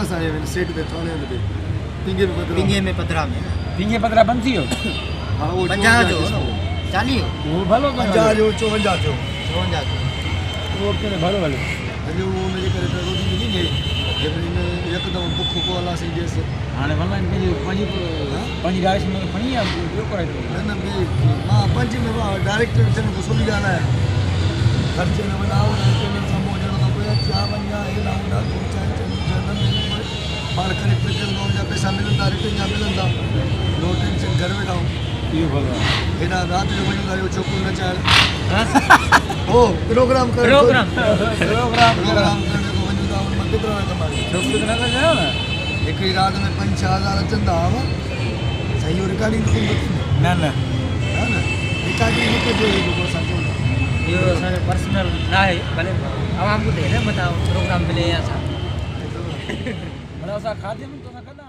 पास आए हैं सेट पे थाने में पिंगे में पधरा में पिंगे पतरा बंद थी हो हां वो 50 जो 40 वो भलो 50 जो 54 जो 54 वो के भलो भलो अजो वो मेरे करे तो रोटी नहीं गई जबरीन एकदम भूख को वाला से जैसे हाने भला इनके जो पंजी गाइस में पणी है जो करे तो ना भी मां पंज में डायरेक्टर जन को सुनी जाना है खर्चे न बनाओ ना के में समोजन का कोई क्या बन जा ये ना ना दो चार जनरल में बाल करेक्टर के लोग जा पैसा मिलता रिटर्न जा मिलता नो टेंशन घर में खाओ ये भलो बिना रात जो वजन दायो चोको न चाल ओ प्रोग्राम करने को वजन दा मत कितना कमाई छोकरी तो ना जाओ ना एक ही रात में 5-6 चंदा आवा सही और रिकॉर्डिंग को ना ना है ना रिकॉर्डिंग के जो को साचो यो सारे पर्सनल ना है भले अब हमको दे दे बताओ प्रोग्राम मिले या सा भला सा खाते में तो ना करना